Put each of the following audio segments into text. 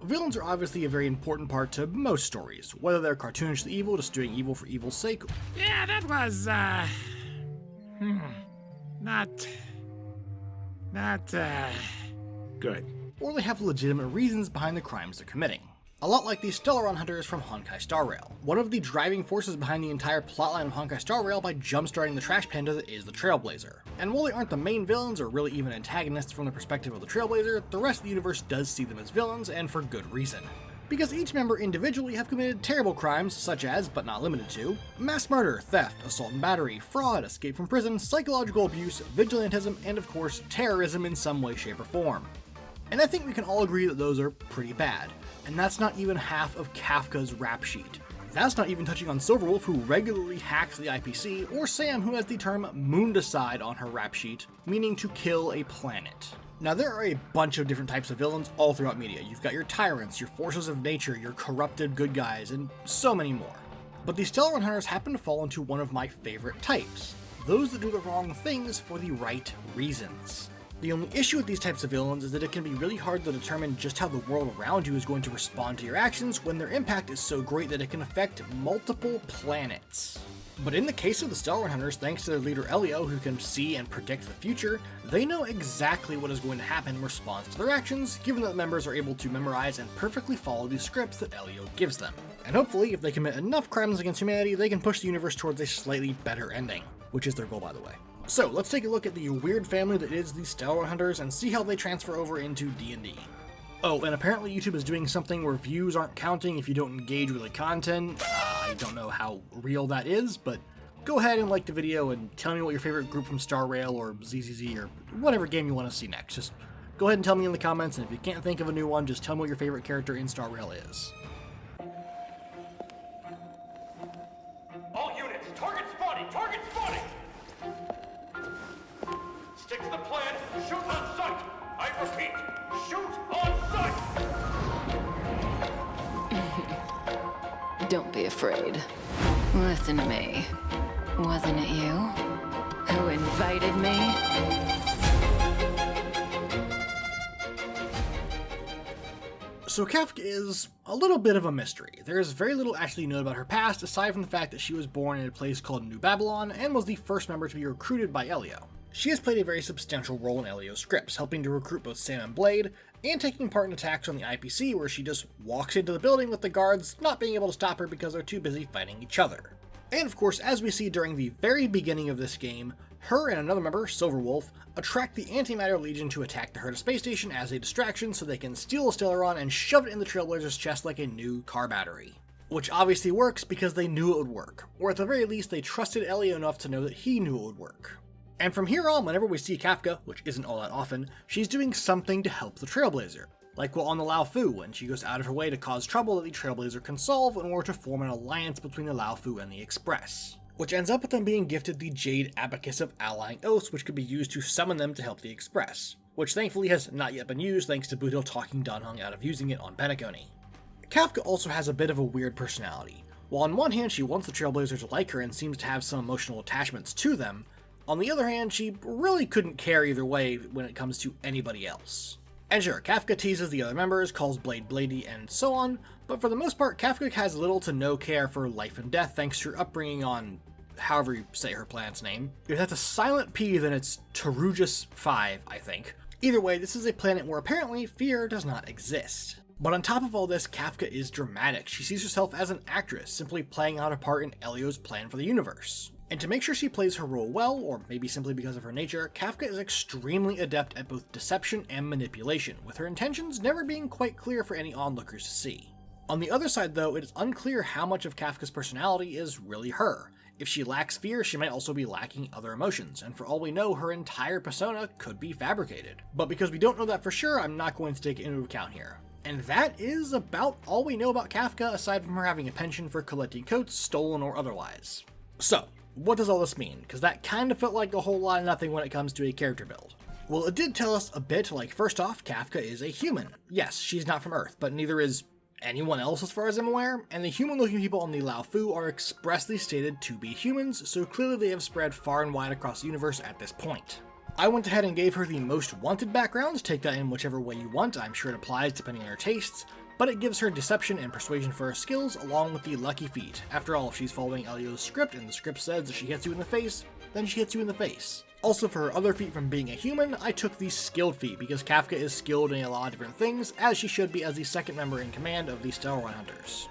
Villains are obviously a very important part to most stories, whether they're cartoonishly evil, just doing evil for evil's sake. Yeah, that was, not good. Or they have legitimate reasons behind the crimes they're committing. A lot like the Stellaron Hunters from Honkia Star Rail, one of the driving forces behind the entire plotline of Honkia Star Rail by jumpstarting the trash panda that is the Trailblazer. And while they aren't the main villains or really even antagonists from the perspective of the Trailblazer, the rest of the universe does see them as villains, and for good reason. Because each member individually have committed terrible crimes such as, but not limited to, mass murder, theft, assault and battery, fraud, escape from prison, psychological abuse, vigilantism, and of course, terrorism in some way, shape, or form. And I think we can all agree that those are pretty bad. And that's not even half of Kafka's rap sheet. That's not even touching on Silverwolf, who regularly hacks the IPC, or Sam, who has the term Moondicide on her rap sheet, meaning to kill a planet. Now there are a bunch of different types of villains all throughout media. You've got your tyrants, your forces of nature, your corrupted good guys, and so many more. But the Stellaron Hunters happen to fall into one of my favorite types, those that do the wrong things for the right reasons. The only issue with these types of villains is that it can be really hard to determine just how the world around you is going to respond to your actions when their impact is so great that it can affect multiple planets. But in the case of the Stellaron Hunters, thanks to their leader Elio, who can see and predict the future, they know exactly what is going to happen in response to their actions, given that the members are able to memorize and perfectly follow the scripts that Elio gives them. And hopefully, if they commit enough crimes against humanity, they can push the universe towards a slightly better ending, which is their goal, by the way. So let's take a look at the weird family that is the Stellaron Hunters and see how they transfer over into D&D. Oh, and apparently YouTube is doing something where views aren't counting if you don't engage with the content. I don't know how real that is, but go ahead and like the video and tell me what your favorite group from Star Rail or ZZZ or whatever game you want to see next. Just go ahead and tell me in the comments, and if you can't think of a new one, just tell me what your favorite character in Star Rail is. All units, target spotting! Target spotting! Stick to the plan, shoot on sight! I repeat, shoot on sight! Don't be afraid. Listen to me. Wasn't it you who invited me? So Kafka is a little bit of a mystery. There is very little actually known about her past, aside from the fact that she was born in a place called New Babylon and was the first member to be recruited by Elio. She has played a very substantial role in Elio's scripts, helping to recruit both Sam and Blade, and taking part in attacks on the IPC where she just walks into the building with the guards not being able to stop her because they're too busy fighting each other. And of course, as we see during the very beginning of this game, her and another member, Silverwolf, attract the Antimatter Legion to attack the Herta space station as a distraction so they can steal a Stellaron and shove it in the Trailblazer's chest like a new car battery. Which obviously works because they knew it would work, or at the very least they trusted Elio enough to know that he knew it would work. And from here on, whenever we see Kafka, which isn't all that often, she's doing something to help the Trailblazer. Like while on the Lao Fu, when she goes out of her way to cause trouble that the Trailblazer can solve in order to form an alliance between the Lao Fu and the Express. Which ends up with them being gifted the Jade Abacus of Allying Oaths, which could be used to summon them to help the Express. Which thankfully has not yet been used thanks to Buto talking Danhong out of using it on Penacony. Kafka also has a bit of a weird personality. While on one hand she wants the Trailblazer to like her and seems to have some emotional attachments to them, on the other hand, she really couldn't care either way when it comes to anybody else. And sure, Kafka teases the other members, calls Blade Bladey, and so on, but for the most part, Kafka has little to no care for life and death thanks to her upbringing on however you say her planet's name. If that's a silent P, then it's Tarugus 5, I think. Either way, this is a planet where apparently fear does not exist. But on top of all this, Kafka is dramatic. She sees herself as an actress, simply playing out a part in Elio's plan for the universe. And to make sure she plays her role well, or maybe simply because of her nature, Kafka is extremely adept at both deception and manipulation, with her intentions never being quite clear for any onlookers to see. On the other side though, it is unclear how much of Kafka's personality is really her. If she lacks fear, she might also be lacking other emotions, and for all we know, her entire persona could be fabricated. But because we don't know that for sure, I'm not going to take it into account here. And that is about all we know about Kafka, aside from her having a penchant for collecting coats, stolen or otherwise. So, what does all this mean? Because that kind of felt like a whole lot of nothing when it comes to a character build. Well, it did tell us a bit, like first off, Kafka is a human. Yes, she's not from Earth, but neither is anyone else as far as I'm aware, and the human-looking people on the Lao Fu are expressly stated to be humans, so clearly they have spread far and wide across the universe at this point. I went ahead and gave her the most wanted background, take that in whichever way you want, I'm sure it applies depending on your tastes, but it gives her deception and persuasion for her skills, along with the lucky feat. After all, if she's following Elio's script and the script says that she hits you in the face, then she hits you in the face. Also, for her other feat from being a human, I took the skilled feat because Kafka is skilled in a lot of different things, as she should be as the second member in command of the Stellaron Hunters.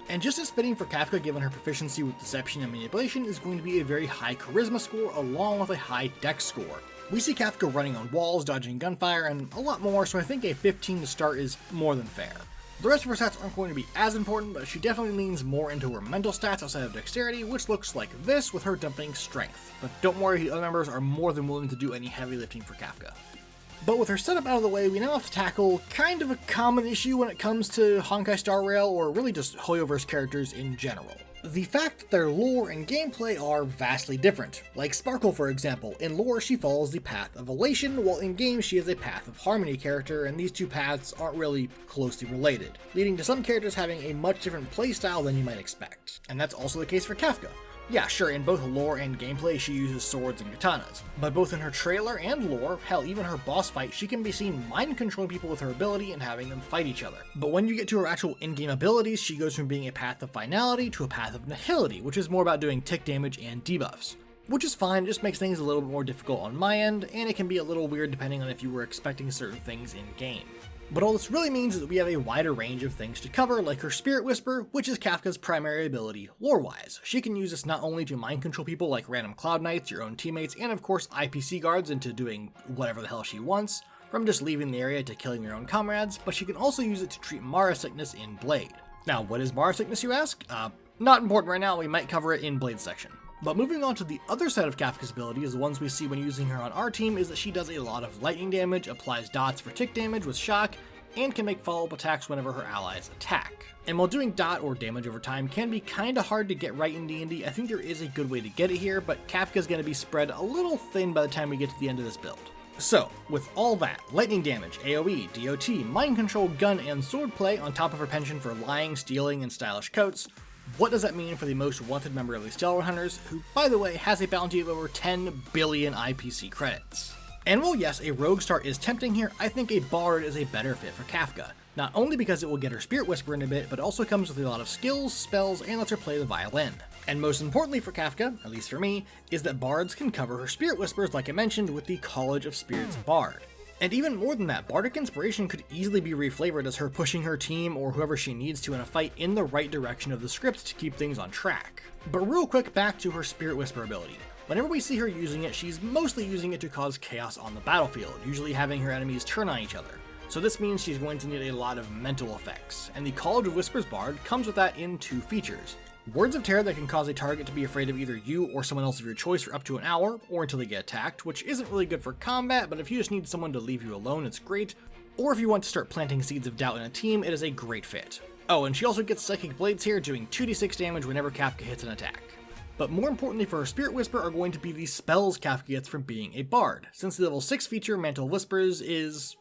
And just as fitting for Kafka, given her proficiency with deception and manipulation, is going to be a very high charisma score along with a high dex score. We see Kafka running on walls, dodging gunfire, and a lot more, so I think a 15 to start is more than fair. The rest of her stats aren't going to be as important, but she definitely leans more into her mental stats outside of dexterity, which looks like this with her dumping strength. But don't worry, the other members are more than willing to do any heavy lifting for Kafka. But with her setup out of the way, we now have to tackle kind of a common issue when it comes to Honkia Star Rail, or really just Hoyoverse characters in general. The fact that their lore and gameplay are vastly different. Like Sparkle, for example. In lore, she follows the path of Elation, while in game she is a Path of Harmony character, and these two paths aren't really closely related, leading to some characters having a much different playstyle than you might expect. And that's also the case for Kafka. Yeah, sure, in both lore and gameplay she uses swords and katanas, but both in her trailer and lore, hell, even her boss fight, she can be seen mind-controlling people with her ability and having them fight each other. But when you get to her actual in-game abilities, she goes from being a path of finality to a path of nihility, which is more about doing tick damage and debuffs. Which is fine, it just makes things a little bit more difficult on my end, and it can be a little weird depending on if you were expecting certain things in-game. But all this really means is that we have a wider range of things to cover, like her Spirit Whisper, which is Kafka's primary ability lore-wise. She can use this not only to mind control people like random Cloud Knights, your own teammates, and of course IPC guards into doing whatever the hell she wants, from just leaving the area to killing your own comrades, but she can also use it to treat Mara Sickness in Blade. Now, what is Mara Sickness, you ask? Not important right now, we might cover it in Blade section. But moving on to the other side of Kafka's abilities, the ones we see when using her on our team, is that she does a lot of lightning damage, applies dots for tick damage with shock, and can make follow-up attacks whenever her allies attack. And while doing dot or damage over time can be kinda hard to get right in D&D, I think there is a good way to get it here, but Kafka's gonna be spread a little thin by the time we get to the end of this build. So, with all that, lightning damage, AoE, DOT, mind control, gun, and sword play on top of her penchant for lying, stealing, and stylish coats, what does that mean for the most wanted member of the Stellaron Hunters, who, by the way, has a bounty of over 10 billion IPC credits? And while yes, a rogue start is tempting here, I think a bard is a better fit for Kafka. Not only because it will get her Spirit Whisper in a bit, but also comes with a lot of skills, spells, and lets her play the violin. And most importantly for Kafka, at least for me, is that bards can cover her Spirit Whispers like I mentioned with the College of Spirits Bard. And even more than that, Bardic Inspiration could easily be reflavored as her pushing her team or whoever she needs to in a fight in the right direction of the script to keep things on track. But real quick, back to her Spirit Whisper ability. Whenever we see her using it, she's mostly using it to cause chaos on the battlefield, usually having her enemies turn on each other. So this means she's going to need a lot of mental effects, and the College of Whispers Bard comes with that in two features. Words of Terror that can cause a target to be afraid of either you or someone else of your choice for up to an hour, or until they get attacked, which isn't really good for combat, but if you just need someone to leave you alone, it's great. Or if you want to start planting seeds of doubt in a team, it is a great fit. Oh, and she also gets Psychic Blades here, doing 2d6 damage whenever Kafka hits an attack. But more importantly for her Spirit Whisper are going to be the spells Kafka gets from being a bard, since the level 6 feature, Mantle of Whispers, is,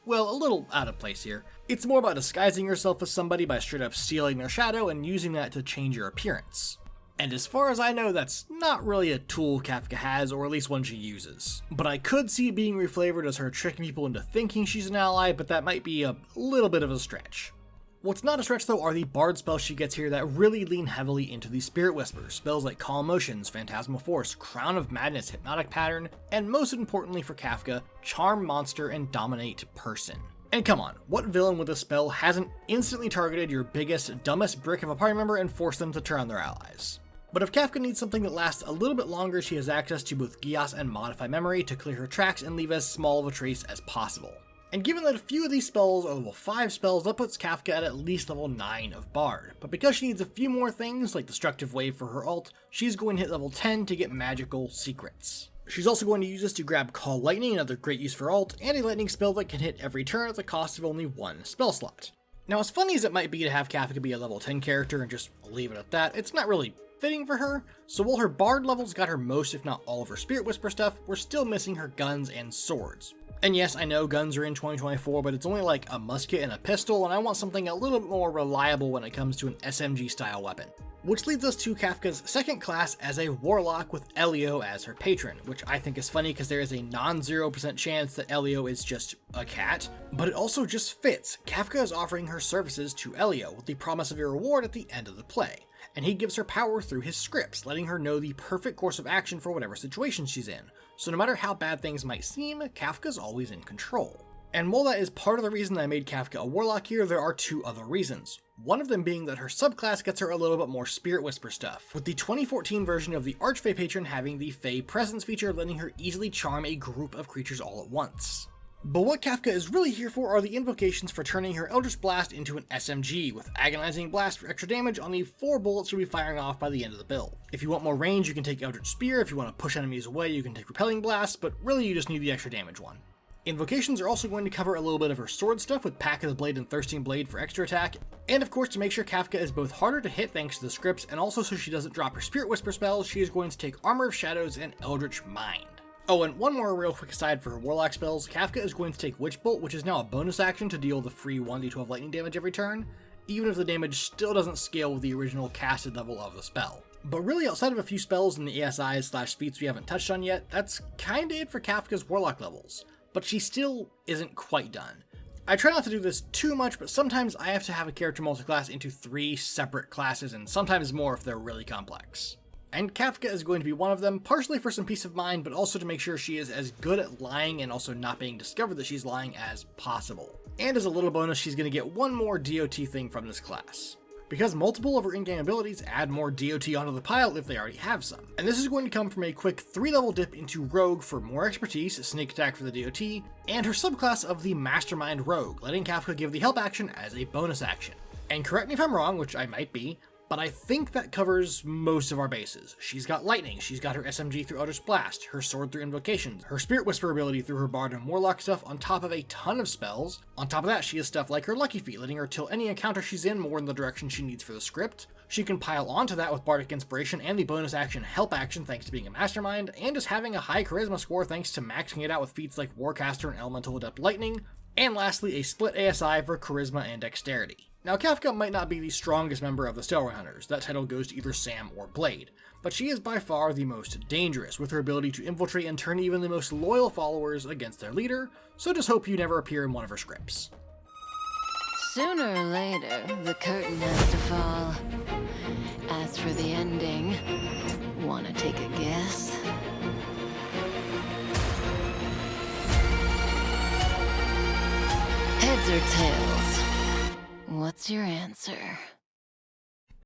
well, a little out of place here. It's more about disguising yourself as somebody by straight up stealing their shadow and using that to change your appearance. And as far as I know, that's not really a tool Kafka has, or at least one she uses. But I could see it being reflavored as her tricking people into thinking she's an ally, but that might be a little bit of a stretch. What's not a stretch though are the bard spells she gets here that really lean heavily into the Spirit Whisper, spells like Calm Motions, Phantasmal Force, Crown of Madness, Hypnotic Pattern, and most importantly for Kafka, Charm Monster and Dominate Person. And come on, what villain with a spell hasn't instantly targeted your biggest, dumbest brick of a party member and forced them to turn on their allies? But if Kafka needs something that lasts a little bit longer, she has access to both Gias and Modify Memory to clear her tracks and leave as small of a trace as possible. And given that a few of these spells are level 5 spells, that puts Kafka at least level 9 of Bard. But because she needs a few more things, like Destructive Wave for her ult, she's going to hit level 10 to get magical secrets. She's also going to use this to grab Call Lightning, another great use for ult, and a lightning spell that can hit every turn at the cost of only one spell slot. Now as funny as it might be to have Kafka be a level 10 character and just leave it at that, it's not really fitting for her, so while her Bard levels got her most if not all of her Spirit Whisper stuff, we're still missing her guns and swords. And yes, I know guns are in 2024, but it's only like a musket and a pistol, and I want something a little bit more reliable when it comes to an SMG style weapon. Which leads us to Kafka's second class as a warlock with Elio as her patron, which I think is funny because there is a non-0% chance that Elio is just a cat, but it also just fits. Kafka is offering her services to Elio with the promise of a reward at the end of the play, and he gives her power through his scripts, letting her know the perfect course of action for whatever situation she's in. So no matter how bad things might seem, Kafka's always in control. And while that is part of the reason I made Kafka a warlock here, there are two other reasons. One of them being that her subclass gets her a little bit more Spirit Whisper stuff, with the 2014 version of the Archfey patron having the Fey Presence feature, letting her easily charm a group of creatures all at once. But what Kafka is really here for are the invocations for turning her Eldritch Blast into an SMG, with Agonizing Blast for extra damage on the 4 bullets she'll be firing off by the end of the build. If you want more range, you can take Eldritch Spear. If you want to push enemies away, you can take Repelling Blast, but really you just need the extra damage one. Invocations are also going to cover a little bit of her sword stuff with Pack of the Blade and Thirsting Blade for extra attack, and of course to make sure Kafka is both harder to hit thanks to the scripts, and also so she doesn't drop her Spirit Whisper spells, she is going to take Armor of Shadows and Eldritch Mind. Oh, and one more real quick aside for her Warlock spells, Kafka is going to take Witch Bolt, which is now a bonus action to deal the free 1d12 lightning damage every turn, even if the damage still doesn't scale with the original casted level of the spell. But really, outside of a few spells in the ASIs/feats we haven't touched on yet, that's kinda it for Kafka's Warlock levels. But she still isn't quite done. I try not to do this too much, but sometimes I have to have a character multiclass into 3 separate classes, and sometimes more if they're really complex. And Kafka is going to be one of them, partially for some peace of mind, but also to make sure she is as good at lying and also not being discovered that she's lying as possible. And as a little bonus, she's going to get one more DOT thing from this class, because multiple of her in-game abilities add more DOT onto the pile if they already have some. And this is going to come from a quick 3-level dip into Rogue for more expertise, Sneak Attack for the DOT, and her subclass of the Mastermind Rogue, letting Kafka give the help action as a bonus action. And correct me if I'm wrong, which I might be, but I think that covers most of our bases. She's got Lightning, she's got her SMG through Eldritch Blast, her sword through Invocations, her Spirit Whisper ability through her Bard and Warlock stuff on top of a ton of spells. On top of that, she has stuff like her Lucky Feet, letting her tilt any encounter she's in more in the direction she needs for the script. She can pile onto that with Bardic Inspiration and the bonus action Help action thanks to being a Mastermind, and just having a high Charisma score thanks to maxing it out with feats like Warcaster and Elemental Adept Lightning. And lastly, a split ASI for Charisma and Dexterity. Now, Kafka might not be the strongest member of the Stellaron Hunters, that title goes to either Sam or Blade, but she is by far the most dangerous, with her ability to infiltrate and turn even the most loyal followers against their leader, so just hope you never appear in one of her scripts. Sooner or later, the curtain has to fall. As for the ending, wanna take a guess? Heads or tails? What's your answer?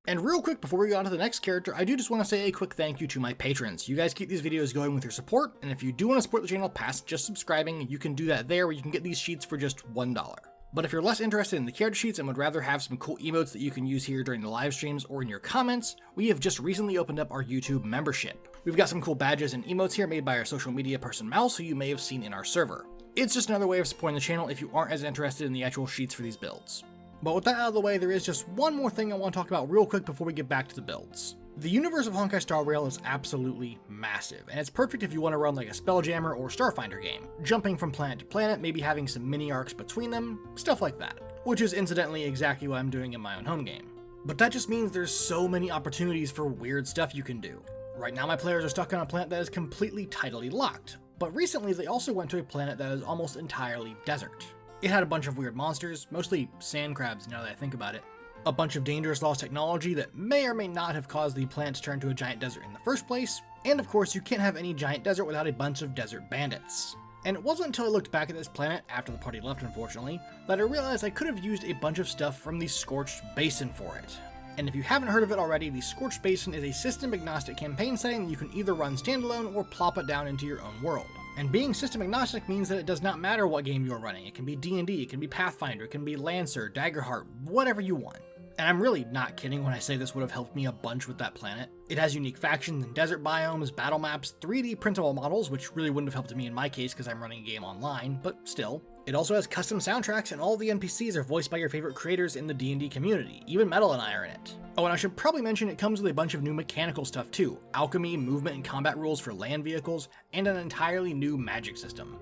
And real quick before we go on to the next character, I do just want to say a quick thank you to my patrons. You guys keep these videos going with your support, and if you do want to support the channel past just subscribing, you can do that there where you can get these sheets for just $1. But if you're less interested in the character sheets and would rather have some cool emotes that you can use here during the live streams or in your comments, we have just recently opened up our YouTube membership. We've got some cool badges and emotes here made by our social media person Mouse, who you may have seen in our server. It's just another way of supporting the channel if you aren't as interested in the actual sheets for these builds. But with that out of the way, there is just one more thing I want to talk about real quick before we get back to the builds. The universe of Honkia Star Rail is absolutely massive, and it's perfect if you want to run like a Spelljammer or Starfinder game, jumping from planet to planet, maybe having some mini arcs between them, stuff like that, which is incidentally exactly what I'm doing in my own home game. But that just means there's so many opportunities for weird stuff you can do. Right now my players are stuck on a planet that is completely tidally locked, but recently they also went to a planet that is almost entirely desert. It had a bunch of weird monsters, mostly sand crabs now that I think about it, a bunch of dangerous lost technology that may or may not have caused the planet to turn to a giant desert in the first place, and of course you can't have any giant desert without a bunch of desert bandits. And it wasn't until I looked back at this planet, after the party left unfortunately, that I realized I could have used a bunch of stuff from the Scorched Basin for it. And if you haven't heard of it already, the Scorched Basin is a system-agnostic campaign setting that you can either run standalone or plop it down into your own world. And being system-agnostic means that it does not matter what game you're running. It can be D&D, it can be Pathfinder, it can be Lancer, Daggerheart, whatever you want. And I'm really not kidding when I say this would have helped me a bunch with that planet. It has unique factions and desert biomes, battle maps, 3D printable models, which really wouldn't have helped me in my case because I'm running a game online, but still. It also has custom soundtracks, and all the NPCs are voiced by your favorite creators in the D&D community. Even Metal and I are in it. Oh, and I should probably mention it comes with a bunch of new mechanical stuff too. Alchemy, movement, and combat rules for land vehicles, and an entirely new magic system.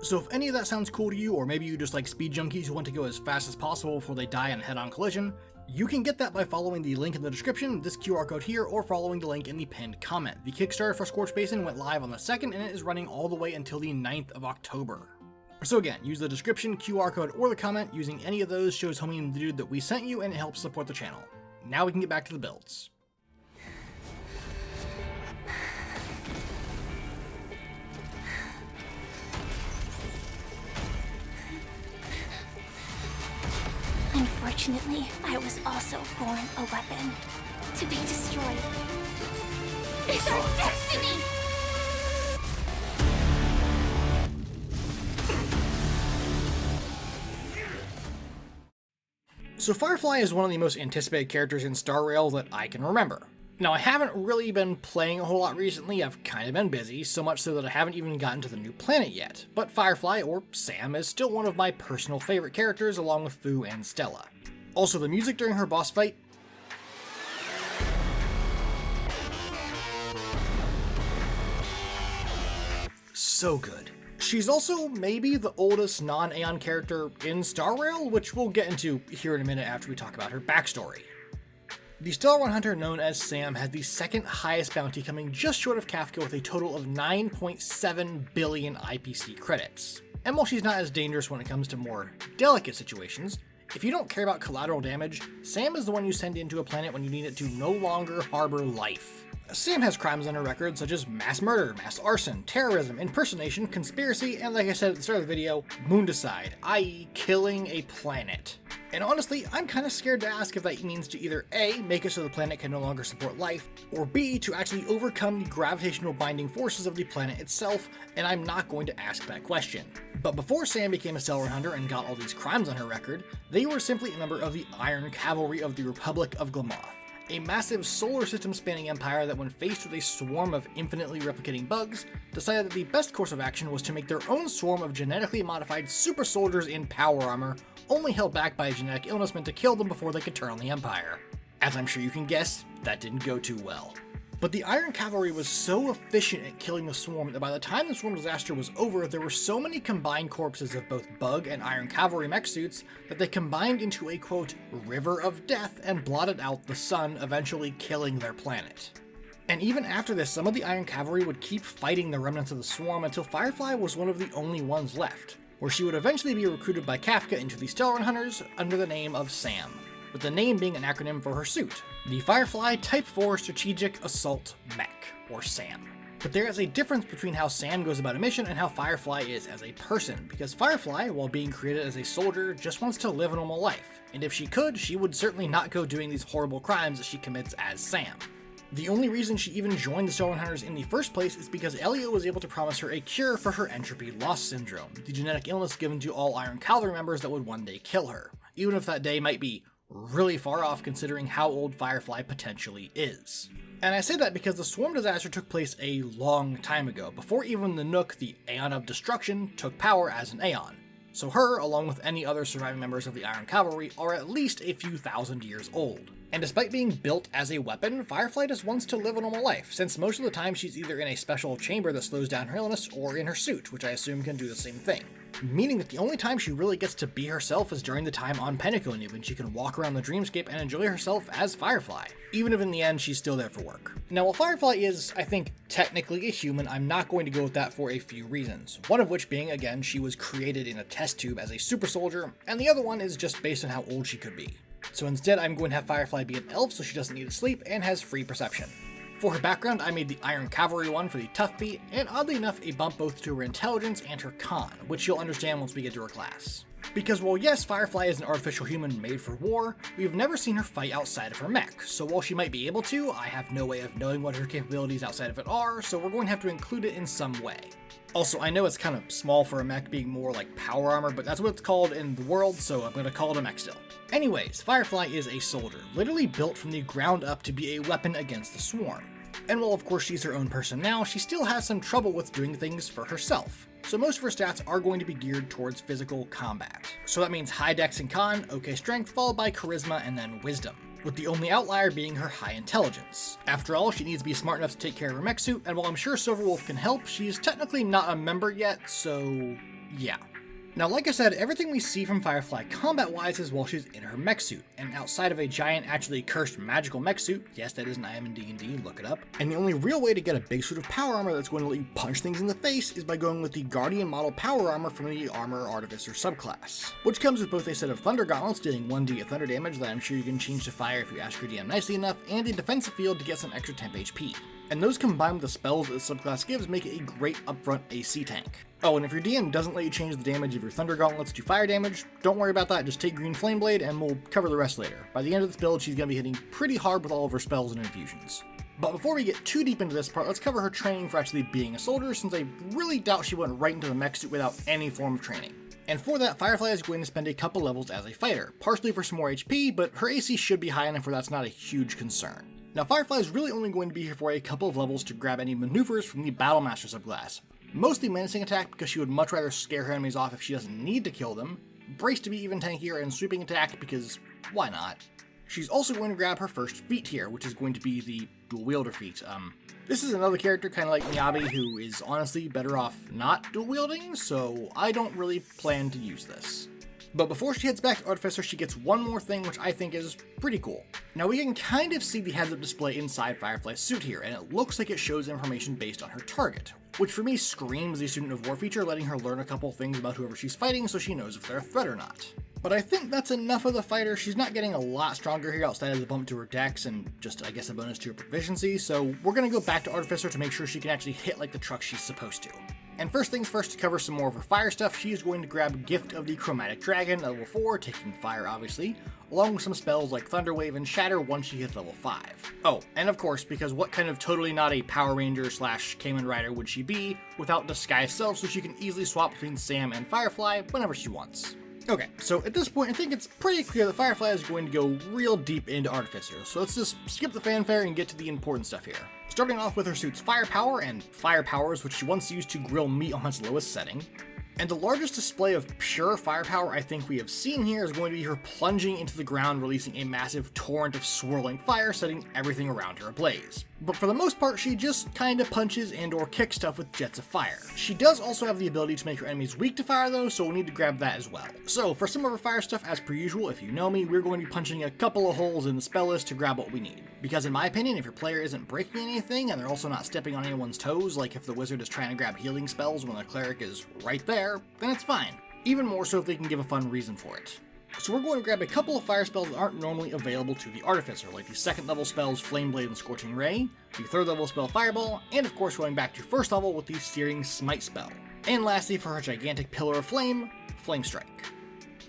So if any of that sounds cool to you, or maybe you just like speed junkies who want to go as fast as possible before they die in a head-on collision, you can get that by following the link in the description, this QR code here, or following the link in the pinned comment. The Kickstarter for Scorched Basin went live on the 2nd, and it is running all the way until the 9th of October. So again, use the description, QR code, or the comment. Using any of those shows homie and the dude that we sent you, and it helps support the channel. Now we can get back to the builds. Unfortunately, I was also born a weapon. To be destroyed. It's our destiny! So Firefly is one of the most anticipated characters in Star Rail that I can remember. Now, I haven't really been playing a whole lot recently. I've kind of been busy, so much so that I haven't even gotten to the new planet yet. But Firefly, or Sam, is still one of my personal favorite characters, along with Fu and Stella. Also, the music during her boss fight, so good. She's also maybe the oldest non-Aeon character in Star Rail, which we'll get into here in a minute after we talk about her backstory. The Stellaron Hunter known as Sam has the second highest bounty, coming just short of Kafka with a total of 9.7 billion IPC credits. And while she's not as dangerous when it comes to more delicate situations, if you don't care about collateral damage, Sam is the one you send into a planet when you need it to no longer harbor life. Sam has crimes on her record such as mass murder, mass arson, terrorism, impersonation, conspiracy, and like I said at the start of the video, moondicide, i.e. killing a planet. And honestly, I'm kind of scared to ask if that means to either A, make it so the planet can no longer support life, or B, to actually overcome the gravitational binding forces of the planet itself, and I'm not going to ask that question. But before Sam became a Stellaron Hunter and got all these crimes on her record, they were simply a member of the Iron Cavalry of the Republic of Glamoth, a massive solar system spanning empire that, when faced with a swarm of infinitely replicating bugs, decided that the best course of action was to make their own swarm of genetically modified super soldiers in power armor, only held back by a genetic illness meant to kill them before they could turn on the empire. As I'm sure you can guess, that didn't go too well. But the Iron Cavalry was so efficient at killing the swarm that by the time the swarm disaster was over, there were so many combined corpses of both Bug and Iron Cavalry mech suits that they combined into a, quote, river of death and blotted out the sun, eventually killing their planet. And even after this, some of the Iron Cavalry would keep fighting the remnants of the swarm until Firefly was one of the only ones left, where she would eventually be recruited by Kafka into the Stellaron Hunters under the name of Sam, with the name being an acronym for her suit, the Firefly Type 4 Strategic Assault Mech, or SAM. But there is a difference between how Sam goes about a mission and how Firefly is as a person, because Firefly, while being created as a soldier, just wants to live a normal life, and if she could, she would certainly not go doing these horrible crimes that she commits as Sam. The only reason she even joined the Stellaron Hunters in the first place is because Elio was able to promise her a cure for her entropy loss syndrome, the genetic illness given to all Iron Cavalry members that would one day kill her, even if that day might be really far off considering how old Firefly potentially is. And I say that because the swarm disaster took place a long time ago, before even the Nook, the Aeon of Destruction, took power as an Aeon. So her, along with any other surviving members of the Iron Cavalry, are at least a few thousand years old. And despite being built as a weapon, Firefly just wants to live a normal life, since most of the time she's either in a special chamber that slows down her illness, or in her suit, which I assume can do the same thing. Meaning that the only time she really gets to be herself is during the time on Pentecote, when she can walk around the dreamscape and enjoy herself as Firefly, even if in the end she's still there for work. Now, while Firefly is, I think, technically a human, I'm not going to go with that for a few reasons. One of which being, again, she was created in a test tube as a super soldier, and the other one is just based on how old she could be. So instead, I'm going to have Firefly be an elf so she doesn't need to sleep and has free perception. For her background, I made the Iron Cavalry one for the tough feat, and oddly enough, a bump both to her intelligence and her con, which you'll understand once we get to her class. Because while yes, Firefly is an artificial human made for war, we've never seen her fight outside of her mech, so while she might be able to, I have no way of knowing what her capabilities outside of it are, so we're going to have to include it in some way. Also, I know it's kind of small for a mech being more like power armor, but that's what it's called in the world, so I'm going to call it a mech still. Anyways, Firefly is a soldier, literally built from the ground up to be a weapon against the swarm. And while of course she's her own person now, she still has some trouble with doing things for herself. So most of her stats are going to be geared towards physical combat. So that means high dex and con, okay strength, followed by charisma and then wisdom, with the only outlier being her high intelligence. After all, she needs to be smart enough to take care of her mech suit, and while I'm sure Silverwolf can help, she's technically not a member yet, so yeah. Now, like I said, everything we see from Firefly combat-wise is while she's in her mech suit, and outside of a giant, actually cursed magical mech suit, yes, that is an item in D&D, look it up, and the only real way to get a big suit of power armor that's going to let you punch things in the face is by going with the Guardian model power armor from the Armor Artificer subclass, which comes with both a set of Thunder Gauntlets dealing 1d of thunder damage that I'm sure you can change to fire if you ask your DM nicely enough, and a defensive field to get some extra temp HP. And those combined with the spells that the subclass gives make it a great upfront AC tank. Oh, and if your DM doesn't let you change the damage of your Thunder Gauntlets to fire damage, don't worry about that, just take Green Flame Blade and we'll cover the rest later. By the end of this build, she's going to be hitting pretty hard with all of her spells and infusions. But before we get too deep into this part, let's cover her training for actually being a soldier, since I really doubt she went right into the mech suit without any form of training. And for that, Firefly is going to spend a couple levels as a fighter, partially for some more HP, but her AC should be high enough where that's not a huge concern. Now, Firefly is really only going to be here for a couple of levels to grab any maneuvers from the Battlemaster subclass. Mostly menacing attack because she would much rather scare her enemies off if she doesn't need to kill them, brace to be even tankier, and sweeping attack because why not? She's also going to grab her first feat here, which is going to be the dual wielder feat. This is another character kind of like Miyabi who is honestly better off not dual wielding, so I don't really plan to use this. But before she heads back to Artificer, she gets one more thing which I think is pretty cool. Now we can kind of see the heads-up display inside Firefly's suit here, and it looks like it shows information based on her target, which for me screams the Student of War feature, letting her learn a couple things about whoever she's fighting so she knows if they're a threat or not. But I think that's enough of the fighter. She's not getting a lot stronger here outside of the bump to her dex and just, I guess, a bonus to her proficiency, so we're going to go back to Artificer to make sure she can actually hit like the truck she's supposed to. And first things first, to cover some more of her fire stuff, she is going to grab Gift of the Chromatic Dragon at level 4, taking fire obviously, along with some spells like Thunder Wave and Shatter once she hits level 5. Oh, and of course, because what kind of totally not a Power Ranger slash Kamen Rider would she be without Disguise Self, so she can easily swap between Sam and Firefly whenever she wants. Okay, so at this point I think it's pretty clear that Firefly is going to go real deep into Artificer, so let's just skip the fanfare and get to the important stuff here. Starting off with her suit's firepower and fire powers, which she once used to grill meat on its lowest setting. And the largest display of pure firepower I think we have seen here is going to be her plunging into the ground, releasing a massive torrent of swirling fire, setting everything around her ablaze. But for the most part, she just kinda punches and or kicks stuff with jets of fire. She does also have the ability to make her enemies weak to fire though, so we'll need to grab that as well. So for some of her fire stuff, as per usual, if you know me, we're going to be punching a couple of holes in the spell list to grab what we need. Because in my opinion, if your player isn't breaking anything and they're also not stepping on anyone's toes, like if the wizard is trying to grab healing spells when the cleric is right there, then it's fine. Even more so if they can give a fun reason for it. So we're going to grab a couple of fire spells that aren't normally available to the Artificer, like the second level spells Flame Blade and Scorching Ray, the third level spell Fireball, and of course going back to first level with the Searing Smite spell. And lastly for her gigantic Pillar of Flame, Flame Strike.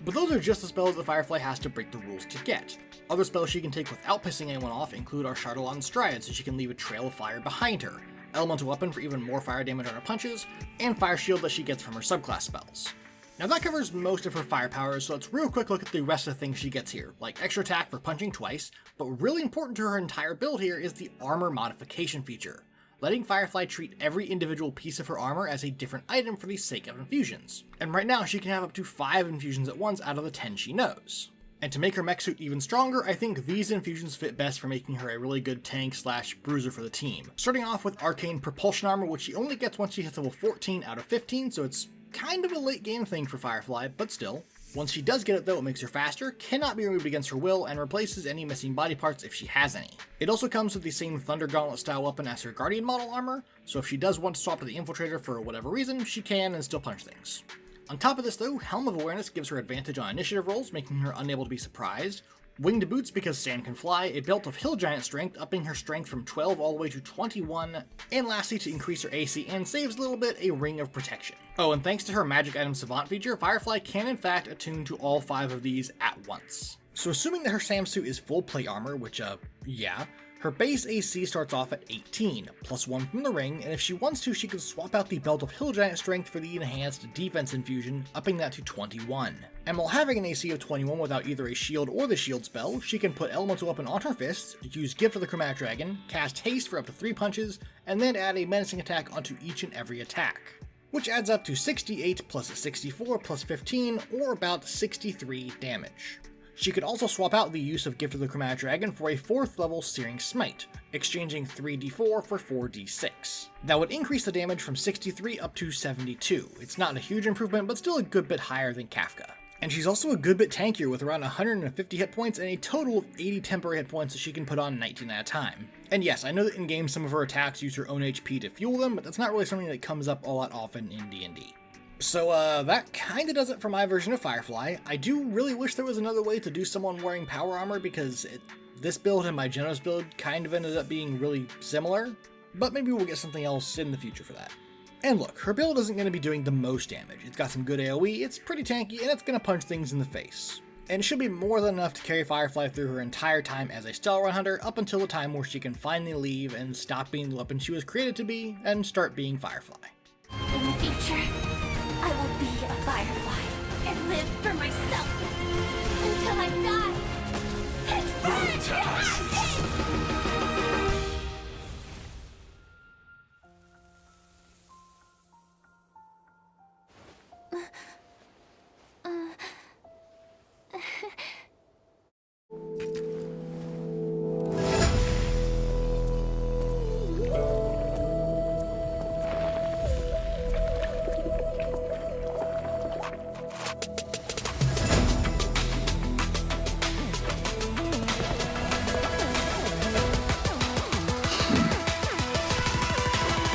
But those are just the spells that Firefly has to break the rules to get. Other spells she can take without pissing anyone off include our Chardalon Stride, so she can leave a trail of fire behind her, Elemental Weapon for even more fire damage on her punches, and Fire Shield that she gets from her subclass spells. Now that covers most of her fire powers, so let's real quick look at the rest of the things she gets here, like extra attack for punching twice, but really important to her entire build here is the armor modification feature, letting Firefly treat every individual piece of her armor as a different item for the sake of infusions. And right now she can have up to 5 infusions at once out of the 10 she knows. And to make her mech suit even stronger, I think these infusions fit best for making her a really good tank slash bruiser for the team. Starting off with Arcane Propulsion Armor, which she only gets once she hits level 14 out of 15, so it's kind of a late game thing for Firefly, but still. Once she does get it though, it makes her faster, cannot be removed against her will, and replaces any missing body parts if she has any. It also comes with the same Thunder Gauntlet style weapon as her Guardian model armor, so if she does want to swap to the Infiltrator for whatever reason, she can and still punch things. On top of this though, Helm of Awareness gives her advantage on initiative rolls, making her unable to be surprised. Winged Boots because Sam can fly, a belt of Hill Giant Strength, upping her strength from 12 all the way to 21, and lastly to increase her AC and saves a little bit, a Ring of Protection. Oh, and thanks to her Magic Item Savant feature, Firefly can in fact attune to all 5 of these at once. So assuming that her Sam suit is full plate armor, which yeah, her base AC starts off at 18, plus 1 from the ring, and if she wants to, she can swap out the Belt of Hill Giant Strength for the enhanced defense infusion, upping that to 21. And while having an AC of 21 without either a shield or the shield spell, she can put Elemental Weapon on her fists, use Gift of the Chromatic Dragon, cast Haste for up to 3 punches, and then add a menacing attack onto each and every attack, which adds up to 68 plus 64 plus 15, or about 63 damage. She could also swap out the use of Gift of the Chromatic Dragon for a 4th level Searing Smite, exchanging 3d4 for 4d6. That would increase the damage from 63 up to 72. It's not a huge improvement, but still a good bit higher than Kafka. And she's also a good bit tankier with around 150 hit points and a total of 80 temporary hit points that she can put on 19 at a time. And yes, I know that in-game some of her attacks use her own HP to fuel them, but that's not really something that comes up all that often in D&D. So that kinda does it for my version of Firefly. I do really wish there was another way to do someone wearing power armor because this build and my Genos build kind of ended up being really similar, but maybe we'll get something else in the future for that. And look, her build isn't going to be doing the most damage. It's got some good AoE, it's pretty tanky, and it's going to punch things in the face. And it should be more than enough to carry Firefly through her entire time as a Stellaron Hunter up until the time where she can finally leave and stop being the weapon she was created to be and start being Firefly. In the future, I will be a Firefly and live for myself until I die.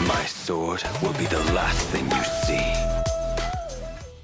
My sword will be the last thing you see.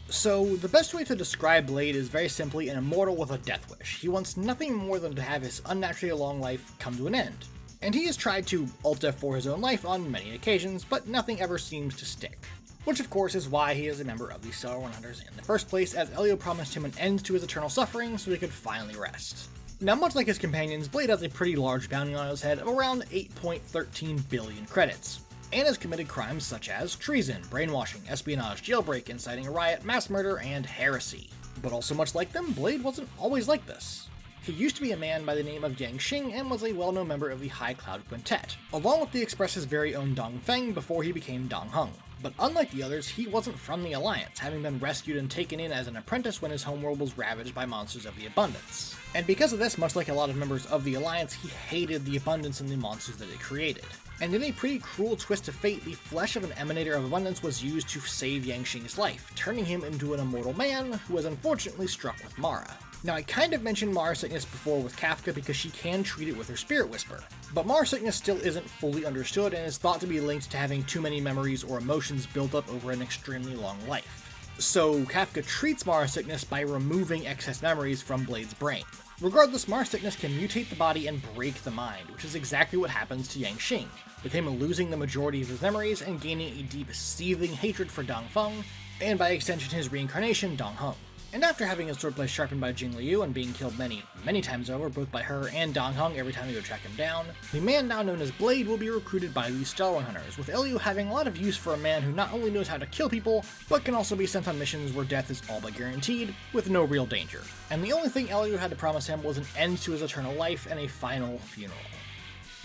So, the best way to describe Blade is very simply an immortal with a death wish. He wants nothing more than to have his unnaturally long life come to an end. And he has tried to Alt-F for his own life on many occasions, but nothing ever seems to stick. Which of course is why he is a member of the Stellaron Hunters in the first place, as Elio promised him an end to his eternal suffering so he could finally rest. Now, much like his companions, Blade has a pretty large bounty on his head of around 8.13 billion credits, and has committed crimes such as treason, brainwashing, espionage, jailbreak, inciting a riot, mass murder, and heresy. But also much like them, Blade wasn't always like this. He used to be a man by the name of Yang Xing and was a well-known member of the High Cloud Quintet, along with the Express's very own Dong Feng before he became Dong Heng. But unlike the others, he wasn't from the Alliance, having been rescued and taken in as an apprentice when his homeworld was ravaged by monsters of the Abundance. And because of this, much like a lot of members of the Alliance, he hated the Abundance and the monsters that it created. And in a pretty cruel twist of fate, the flesh of an Emanator of Abundance was used to save Yang Xing's life, turning him into an immortal man who was unfortunately struck with Mara. Now, I kind of mentioned Mara Sickness before with Kafka because she can treat it with her Spirit Whisper, but Mara Sickness still isn't fully understood and is thought to be linked to having too many memories or emotions built up over an extremely long life. So Kafka treats Mara Sickness by removing excess memories from Blade's brain. Regardless, Mara Sickness can mutate the body and break the mind, which is exactly what happens to Yang Xing, with him losing the majority of his memories and gaining a deep, seething hatred for Dong Feng, and by extension his reincarnation, Dong Heng. And after having his swordplay sharpened by Jing Liu and being killed many, many times over, both by her and Dong Heng every time he would track him down, the man now known as Blade will be recruited by the Stellaron Hunters, with Elio having a lot of use for a man who not only knows how to kill people, but can also be sent on missions where death is all but guaranteed, with no real danger. And the only thing Elio had to promise him was an end to his eternal life and a final funeral.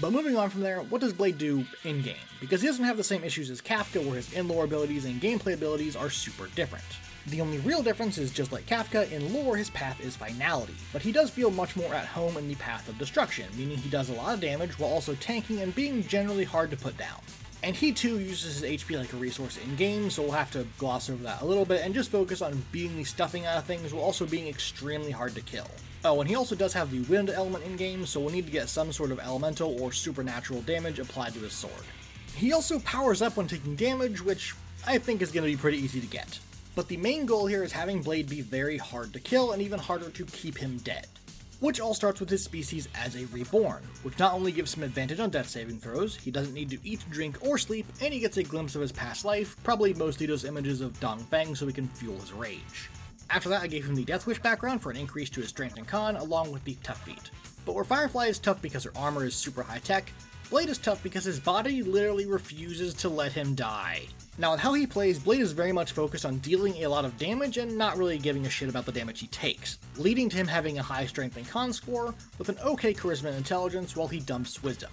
But moving on from there, what does Blade do in-game? Because he doesn't have the same issues as Kafka, where his in-lore abilities and gameplay abilities are super different. The only real difference is, just like Kafka, in lore his path is finality, but he does feel much more at home in the path of destruction, meaning he does a lot of damage while also tanking and being generally hard to put down. And he too uses his HP like a resource in-game, so we'll have to gloss over that a little bit and just focus on beating the stuffing out of things while also being extremely hard to kill. Oh, and he also does have the wind element in-game, so we'll need to get some sort of elemental or supernatural damage applied to his sword. He also powers up when taking damage, which I think is going to be pretty easy to get. But the main goal here is having Blade be very hard to kill and even harder to keep him dead. Which all starts with his species as a reborn, which not only gives him advantage on death saving throws, he doesn't need to eat, drink, or sleep, and he gets a glimpse of his past life, probably mostly those images of Dong Feng so he can fuel his rage. After that, I gave him the Death Wish background for an increase to his strength and con, along with the Tough Feat. But where Firefly is tough because her armor is super high tech, Blade is tough because his body literally refuses to let him die. Now, with how he plays, Blade is very much focused on dealing a lot of damage and not really giving a shit about the damage he takes, leading to him having a high strength and con score, with an okay charisma and intelligence while he dumps wisdom.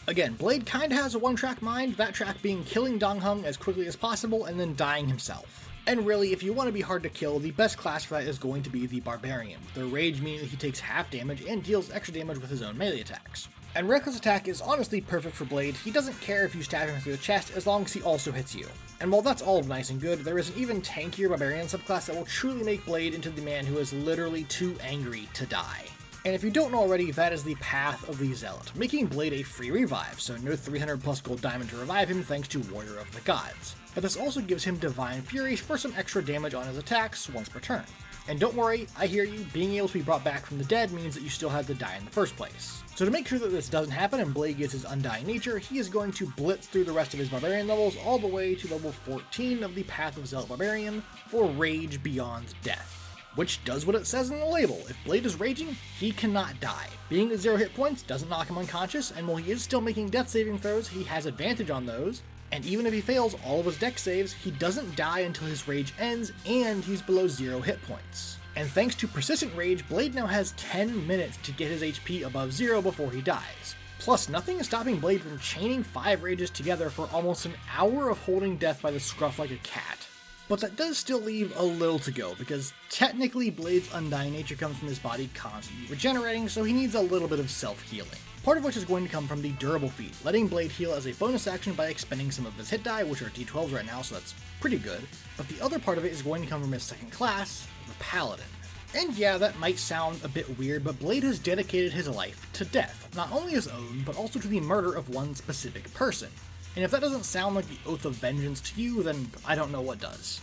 Again, Blade kinda has a one-track mind, that track being killing Dong Heng as quickly as possible and then dying himself. And really, if you want to be hard to kill, the best class for that is going to be the Barbarian. Their rage meaning that he takes half damage and deals extra damage with his own melee attacks. And Reckless Attack is honestly perfect for Blade. He doesn't care if you stab him through the chest as long as he also hits you. And while that's all nice and good, there is an even tankier Barbarian subclass that will truly make Blade into the man who is literally too angry to die. And if you don't know already, that is the path of the Zealot, making Blade a free revive, so no 300 plus gold diamond to revive him thanks to Warrior of the Gods. But this also gives him Divine Fury for some extra damage on his attacks once per turn. And don't worry, I hear you, being able to be brought back from the dead means that you still had to die in the first place. So to make sure that this doesn't happen and Blade gets his undying nature, he is going to blitz through the rest of his Barbarian levels all the way to level 14 of the Path of Zealot Barbarian for Rage Beyond Death. Which does what it says in the label. If Blade is raging, he cannot die. Being at 0 hit points doesn't knock him unconscious, and while he is still making death saving throws, he has advantage on those, and even if he fails all of his dex saves, he doesn't die until his rage ends and he's below 0 hit points. And thanks to Persistent Rage, Blade now has 10 minutes to get his HP above 0 before he dies. Plus, nothing is stopping Blade from chaining 5 rages together for almost an hour of holding death by the scruff like a cat. But that does still leave a little to go, because technically Blade's undying nature comes from his body constantly regenerating, so he needs a little bit of self-healing. Part of which is going to come from the Durable feat, letting Blade heal as a bonus action by expending some of his hit die, which are d12s right now, so that's pretty good. But the other part of it is going to come from his second class, the Paladin. And yeah, that might sound a bit weird, but Blade has dedicated his life to death, not only his own, but also to the murder of one specific person. And if that doesn't sound like the Oath of Vengeance to you, then I don't know what does.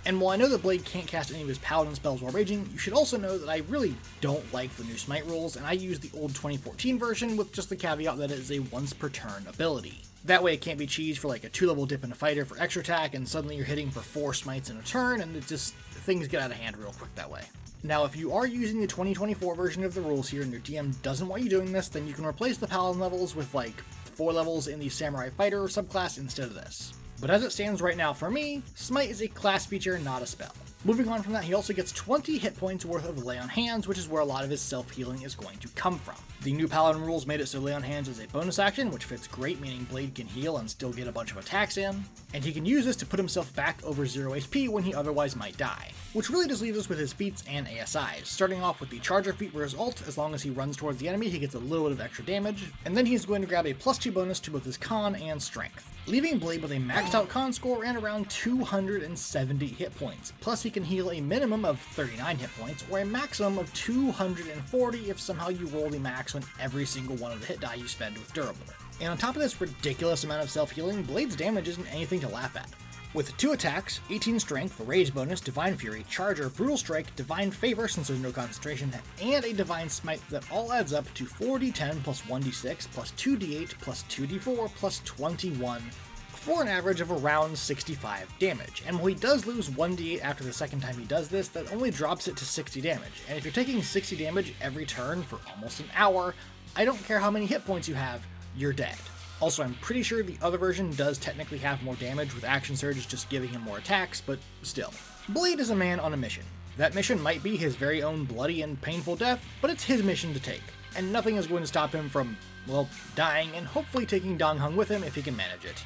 And while I know that Blade can't cast any of his Paladin spells while raging, you should also know that I really don't like the new Smite rules, and I use the old 2014 version with just the caveat that it is a once per turn ability. That way it can't be cheesed for like a 2-level dip in a fighter for extra attack, and suddenly you're hitting for 4 smites in a turn, and things get out of hand real quick that way. Now, if you are using the 2024 version of the rules here and your DM doesn't want you doing this, then you can replace the Paladin levels with like 4 levels in the Samurai Fighter subclass instead of this. But as it stands right now for me, Smite is a class feature, not a spell. Moving on from that, he also gets 20 hit points worth of Lay on Hands, which is where a lot of his self-healing is going to come from. The new Paladin rules made it so Lay on Hands is a bonus action, which fits great, meaning Blade can heal and still get a bunch of attacks in, and he can use this to put himself back over 0 HP when he otherwise might die. Which really just leaves us with his feats and ASIs, starting off with the Charger feat for his ult. As long as he runs towards the enemy, he gets a little bit of extra damage, and then he's going to grab a +2 bonus to both his Con and Strength, leaving Blade with a maxed out Con score and around 270 hit points, plus he can heal a minimum of 39 hit points, or a maximum of 240 if somehow you roll the max on every single one of the hit die you spend with Durable. And on top of this ridiculous amount of self-healing, Blade's damage isn't anything to laugh at. With 2 attacks, 18 Strength, Rage bonus, Divine Fury, Charger, Brutal Strike, Divine Favor since there's no concentration, and a Divine Smite that all adds up to 4d10 plus 1d6 plus 2d8 plus 2d4 plus 21, for an average of around 65 damage. And while he does lose 1d8 after the second time he does this, that only drops it to 60 damage. And if you're taking 60 damage every turn for almost an hour, I don't care how many hit points you have, you're dead. Also, I'm pretty sure the other version does technically have more damage with Action Surge just giving him more attacks, but still. Blade is a man on a mission. That mission might be his very own bloody and painful death, but it's his mission to take, and nothing is going to stop him from, well, dying and hopefully taking Dong Hung with him if he can manage it.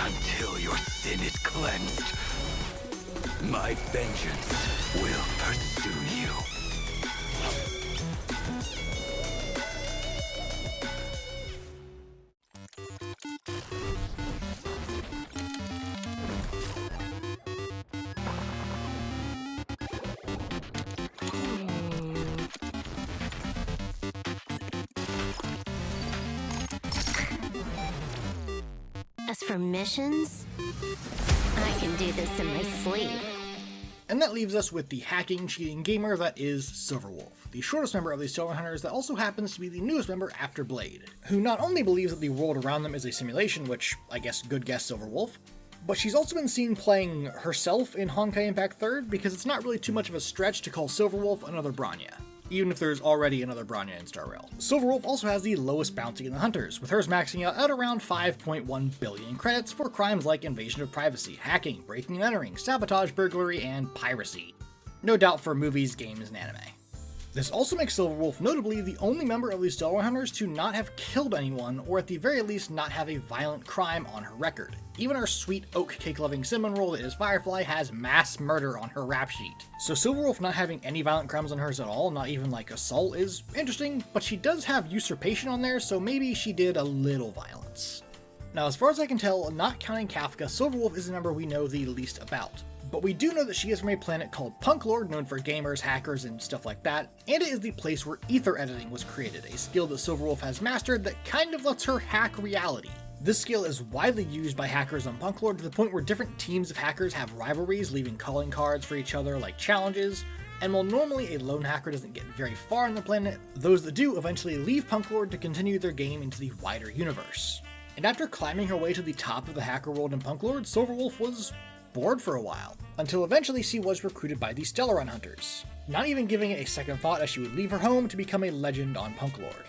Until your sin is cleansed, my vengeance will pursue you. As for missions, I can do this in my sleep. And that leaves us with the hacking, cheating gamer that is Silverwolf, the shortest member of the Stellaron Hunters that also happens to be the newest member after Blade, who not only believes that the world around them is a simulation, which, I guess, good guess Silverwolf, but she's also been seen playing herself in Honkai Impact 3rd because it's not really too much of a stretch to call Silverwolf another Bronya, even if there's already another Bronya in Star Rail. Silverwolf also has the lowest bounty in the Hunters, with hers maxing out at around 5.1 billion credits for crimes like invasion of privacy, hacking, breaking and entering, sabotage, burglary, and piracy. No doubt for movies, games, and anime. This also makes Silverwolf notably the only member of the Stellaron Hunters to not have killed anyone, or at the very least not have a violent crime on her record. Even our sweet oak cake-loving cinnamon roll that is Firefly has mass murder on her rap sheet. So Silverwolf not having any violent crimes on hers at all, not even like assault, is interesting, but she does have usurpation on there, so maybe she did a little violence. Now, as far as I can tell, not counting Kafka, Silverwolf is the member we know the least about. But we do know that she is from a planet called Punklord, known for gamers, hackers, and stuff like that, and it is the place where ether editing was created, a skill that Silverwolf has mastered that kind of lets her hack reality. This skill is widely used by hackers on Punklord to the point where different teams of hackers have rivalries, leaving calling cards for each other like challenges, and while normally a lone hacker doesn't get very far on the planet, those that do eventually leave Punklord to continue their game into the wider universe. And after climbing her way to the top of the hacker world in Punklord, Silverwolf was bored for a while, until eventually she was recruited by the Stellaron Hunters, not even giving it a second thought as she would leave her home to become a legend on Punklord.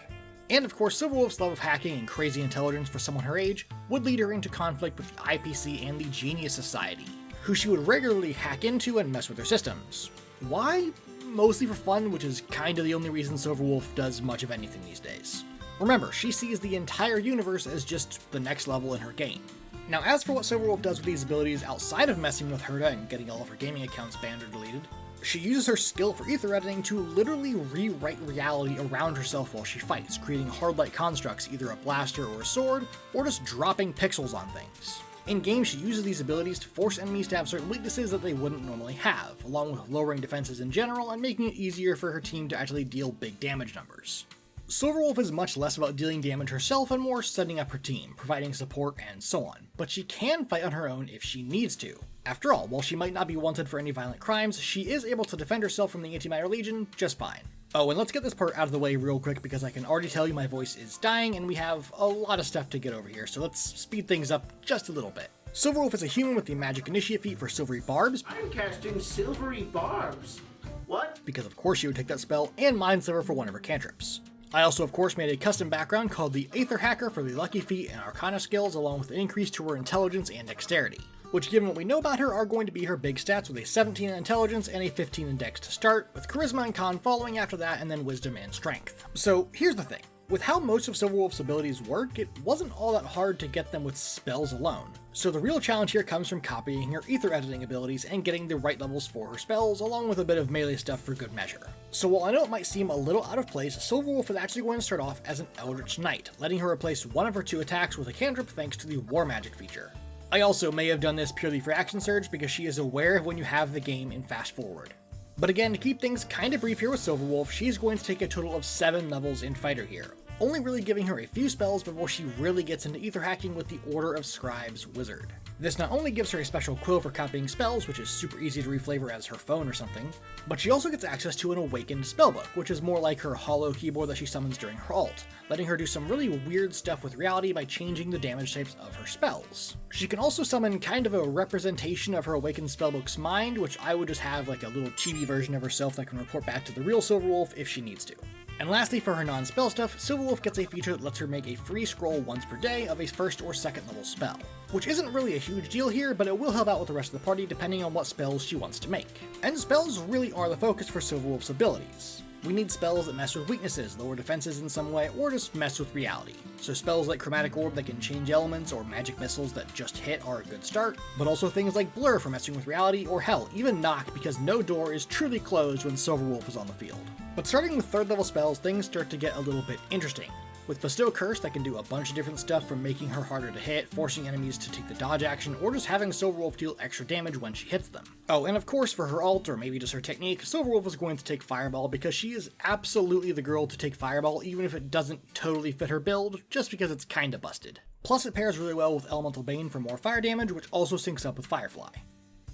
And of course, Silverwolf's love of hacking and crazy intelligence for someone her age would lead her into conflict with the IPC and the Genius Society, who she would regularly hack into and mess with their systems. Why? Mostly for fun, which is kinda the only reason Silverwolf does much of anything these days. Remember, she sees the entire universe as just the next level in her game. Now, as for what Silverwolf does with these abilities outside of messing with Herta and getting all of her gaming accounts banned or deleted, she uses her skill for ether editing to literally rewrite reality around herself while she fights, creating hard-like constructs, either a blaster or a sword, or just dropping pixels on things. In game, she uses these abilities to force enemies to have certain weaknesses that they wouldn't normally have, along with lowering defenses in general and making it easier for her team to actually deal big damage numbers. Silverwolf is much less about dealing damage herself and more setting up her team, providing support, and so on, but she can fight on her own if she needs to. After all, while she might not be wanted for any violent crimes, she is able to defend herself from the Antimatter Legion just fine. Oh, and let's get this part out of the way real quick because I can already tell you my voice is dying and we have a lot of stuff to get over here, so let's speed things up just a little bit. Silverwolf is a human with the magic initiate feat for Silvery Barbs. I'm casting Silvery Barbs. What? Because of course she would take that spell, and Mind Sliver for one of her cantrips. I also of course made a custom background called the Aether Hacker for the Lucky Feat and Arcana skills, along with an increase to her intelligence and dexterity, which given what we know about her are going to be her big stats with a 17 in intelligence and a 15 in dex to start, with charisma and con following after that, and then wisdom and strength. So here's the thing. With how most of Silverwolf's abilities work, it wasn't all that hard to get them with spells alone. So the real challenge here comes from copying her ether editing abilities and getting the right levels for her spells, along with a bit of melee stuff for good measure. So while I know it might seem a little out of place, Silverwolf is actually going to start off as an Eldritch Knight, letting her replace one of her 2 attacks with a cantrip thanks to the War Magic feature. I also may have done this purely for Action Surge because she is aware of when you have the game in fast forward. But again, to keep things kinda brief here with Silverwolf, she's going to take a total of 7 levels in Fighter here, only really giving her a few spells before she really gets into ether hacking with the Order of Scribes Wizard. This not only gives her a special quill for copying spells, which is super easy to reflavor as her phone or something, but she also gets access to an Awakened spellbook, which is more like her hollow keyboard that she summons during her ult, letting her do some really weird stuff with reality by changing the damage types of her spells. She can also summon kind of a representation of her Awakened spellbook's mind, which I would just have like a little chibi version of herself that can report back to the real Silverwolf if she needs to. And lastly, for her non-spell stuff, Silverwolf gets a feature that lets her make a free scroll once per day of a 1st or 2nd level spell, which isn't really a huge deal here, but it will help out with the rest of the party depending on what spells she wants to make. And spells really are the focus for Silverwolf's abilities. We need spells that mess with weaknesses, lower defenses in some way, or just mess with reality. So spells like Chromatic Orb that can change elements, or Magic Missiles that just hit are a good start, but also things like Blur for messing with reality, or hell, even Knock because no door is truly closed when Silverwolf is on the field. But starting with 3rd level spells, things start to get a little bit interesting. With Bestow Curse that can do a bunch of different stuff from making her harder to hit, forcing enemies to take the dodge action, or just having Silverwolf deal extra damage when she hits them. Oh, and of course for her ult, or maybe just her technique, Silverwolf is going to take Fireball because she is absolutely the girl to take Fireball even if it doesn't totally fit her build, just because it's kinda busted. Plus it pairs really well with Elemental Bane for more fire damage, which also syncs up with Firefly.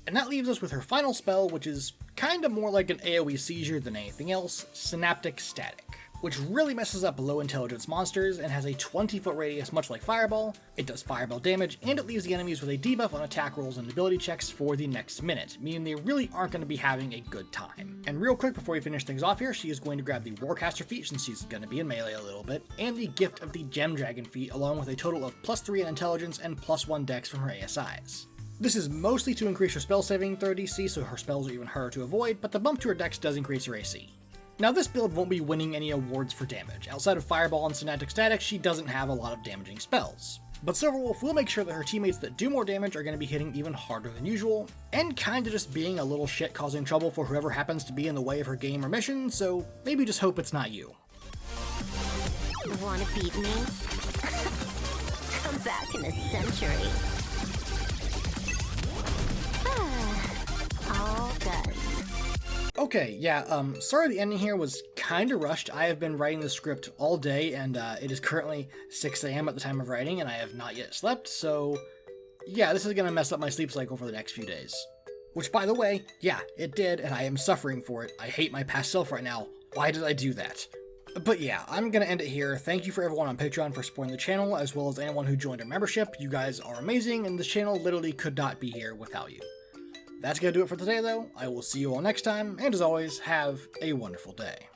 And that leaves us with her final spell, which is kinda more like an AoE seizure than anything else, Synaptic Static, which really messes up low intelligence monsters and has a 20-foot radius much like Fireball. It does Fireball damage, and it leaves the enemies with a debuff on attack rolls and ability checks for the next minute, meaning they really aren't going to be having a good time. And real quick before we finish things off here, she is going to grab the Warcaster feat since she's going to be in melee a little bit, and the Gift of the Gem Dragon feat along with a total of +3 in intelligence and +1 dex from her ASIs. This is mostly to increase her spell saving throw DC so her spells are even harder to avoid, but the bump to her dex does increase her AC. Now this build won't be winning any awards for damage. Outside of Fireball and Synaptic Static, she doesn't have a lot of damaging spells. But Silverwolf will make sure that her teammates that do more damage are going to be hitting even harder than usual, and kinda just being a little shit causing trouble for whoever happens to be in the way of her game or mission, so maybe just hope it's not you. Wanna beat me? Come back in a century. All done. Okay, yeah, sorry the ending here was kinda rushed. I have been writing the script all day, and it is currently 6 AM at the time of writing, and I have not yet slept, so yeah, this is gonna mess up my sleep cycle for the next few days. Which, by the way, yeah, it did, and I am suffering for it. I hate my past self right now. Why did I do that? But yeah, I'm gonna end it here. Thank you for everyone on Patreon for supporting the channel, as well as anyone who joined our membership. You guys are amazing, and this channel literally could not be here without you. That's gonna do it for today, though. I will see you all next time, and as always, have a wonderful day.